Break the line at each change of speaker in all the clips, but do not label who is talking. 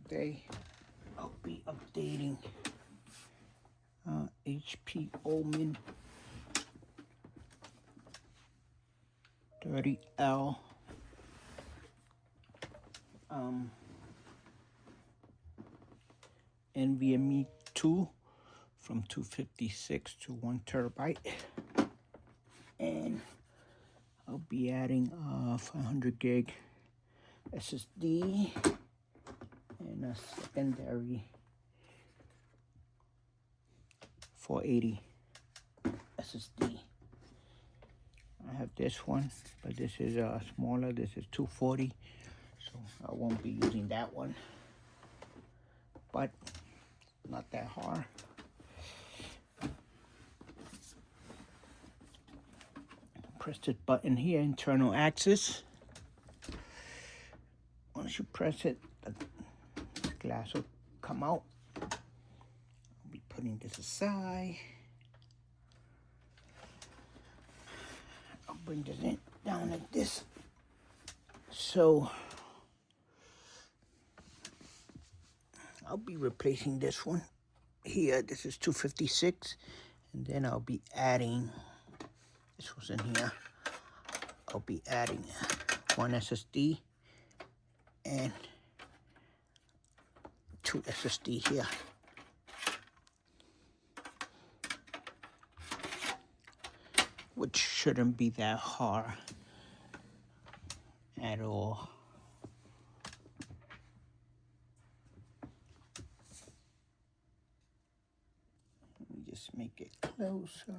Today I'll be updating HP Omen 30L Nvme 2 from 256 to 1 terabyte, and I'll be adding 500 gig SSD and a secondary 480 SSD. I have this one, but this is smaller. This is 240, so I won't be using that one, but not that hard. Press this button here, internal access. Once you press it, the glass will come out. I'll be putting this aside. I'll bring this in down like this. So I'll be replacing this one here. This is 256, and then I'll be adding, this was in here, I'll be adding one SSD and two SSD here. Which shouldn't be that hard at all. Let me just make it closer.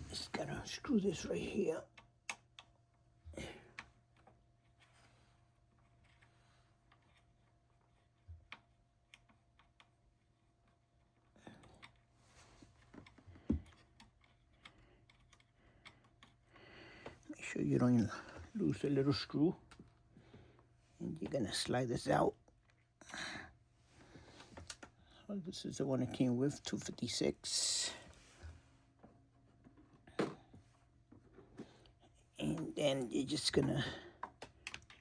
Just gotta screw this right here. Make sure you don't lose the little screw. And you're gonna slide this out. So this is the one it came with, 256. And then you're just gonna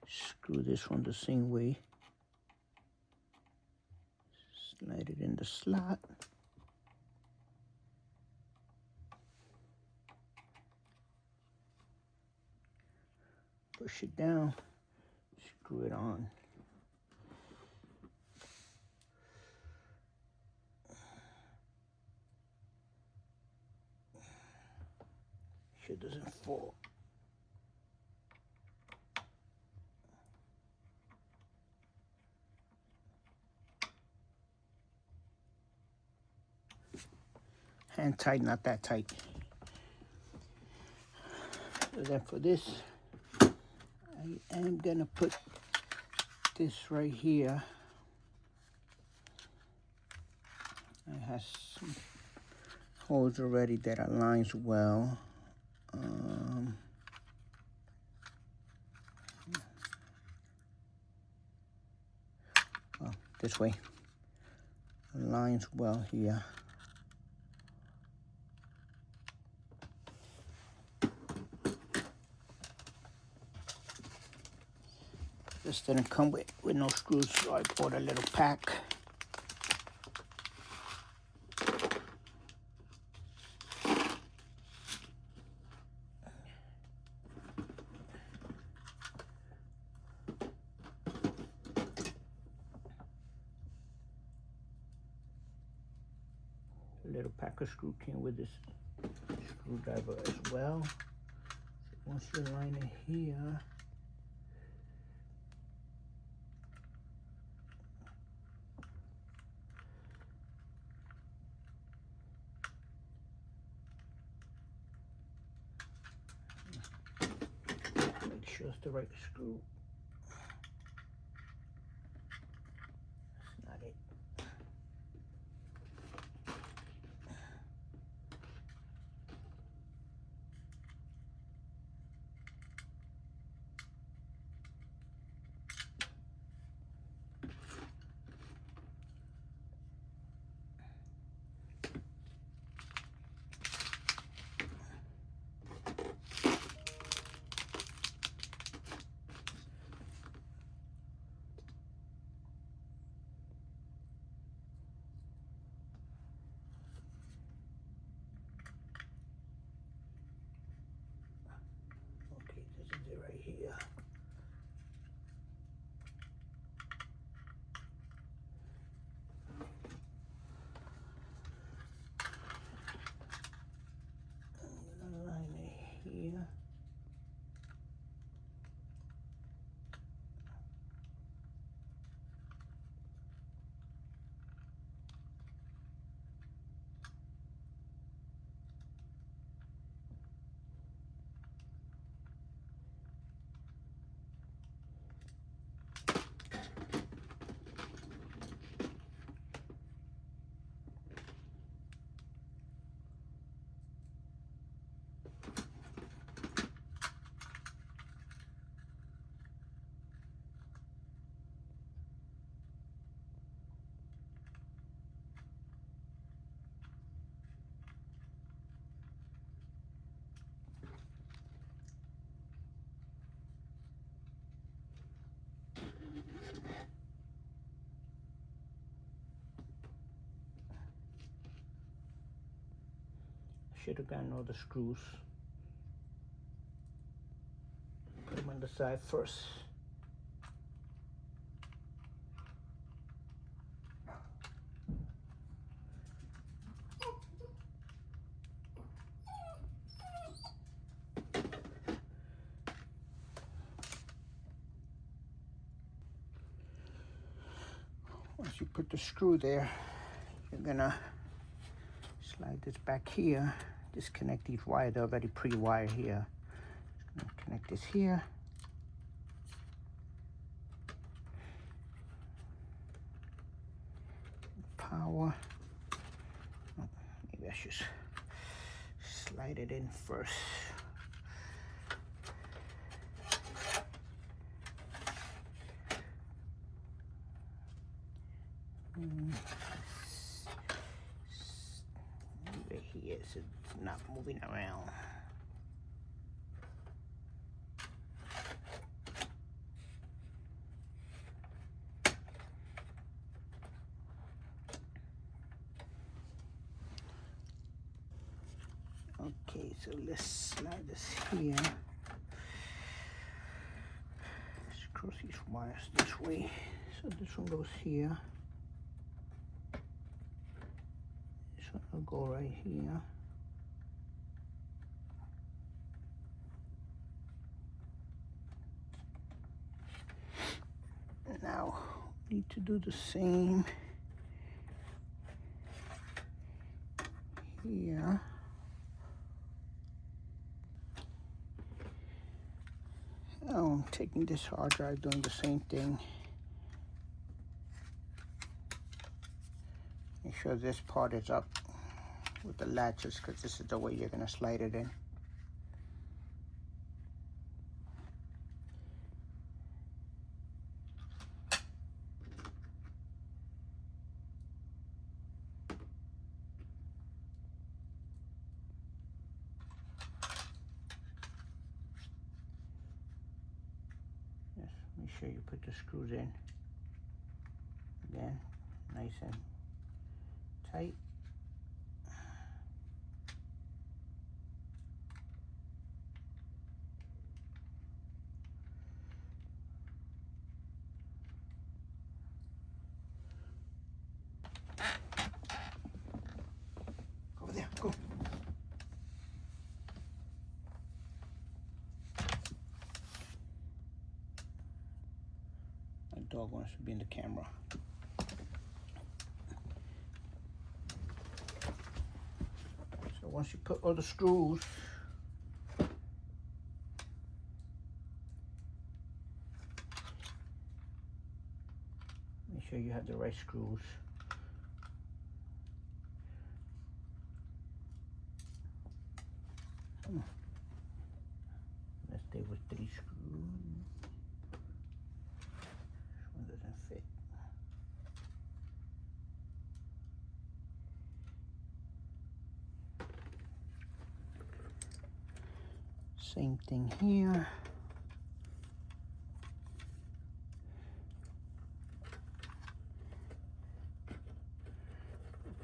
screw this one the same way. Slide it in the slot. Push it down, screw it on. Make sure it doesn't fall. Hand tight, not that tight. So then for this, I am gonna put this right here. It has some holes already that aligns well. Well, this way aligns well here. This didn't come with no screws, so I bought a little pack. A little pack of screw came with this screwdriver as well. So once you line it here, make sure it's the right screw. That's not it. should have gotten all the screws. Put them on the side first. Once you put the screw there, you're gonna slide this back here, disconnect these wires. They're already pre-wired here. Just gonna connect this here. Power. Oh, maybe I should slide it in first. Leave it here so it's not moving around. Okay, so let's slide this here. Let's cross these wires this way. So this one goes here. This one will go right here. Now, we need to do the same here. Now I'm taking this hard drive, doing the same thing. Make sure this part is up with the latches, because this is the way you're gonna slide it in. Just make sure you put the screws in. Again, nice and tight. Over there, go. My dog wants to be in the camera. So once you put all the screws, make sure you have the right screws. Let's stay with 3 screws. This one doesn't fit. Same thing here.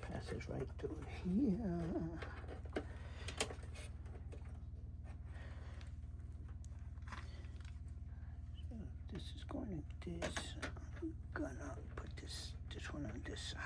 Passes right through here. So this is going like this. I'm gonna put this one on this side.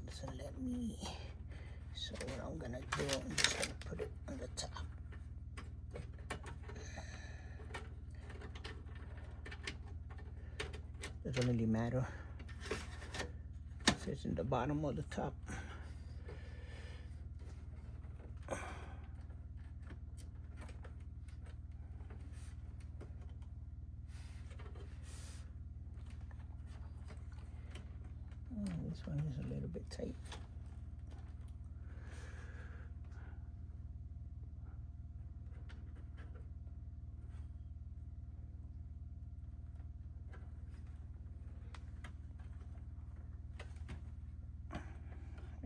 Doesn't let me. So what I'm gonna do, I'm just gonna put it on the top. Doesn't really matter if it's in the bottom or the top. This one is a little bit tight.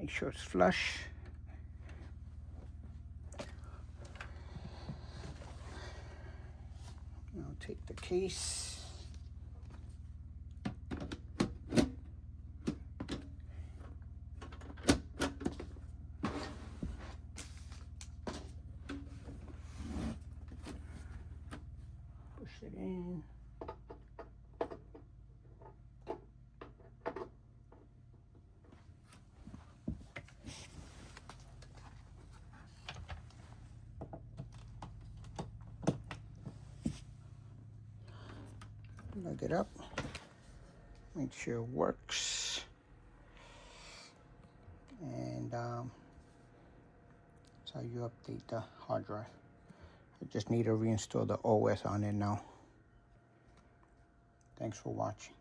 Make sure it's flush. Now take the case. Push it in. Plug it up. Make sure it works. And that's how you update the hard drive. I just need to reinstall the OS on it now. Thanks for watching.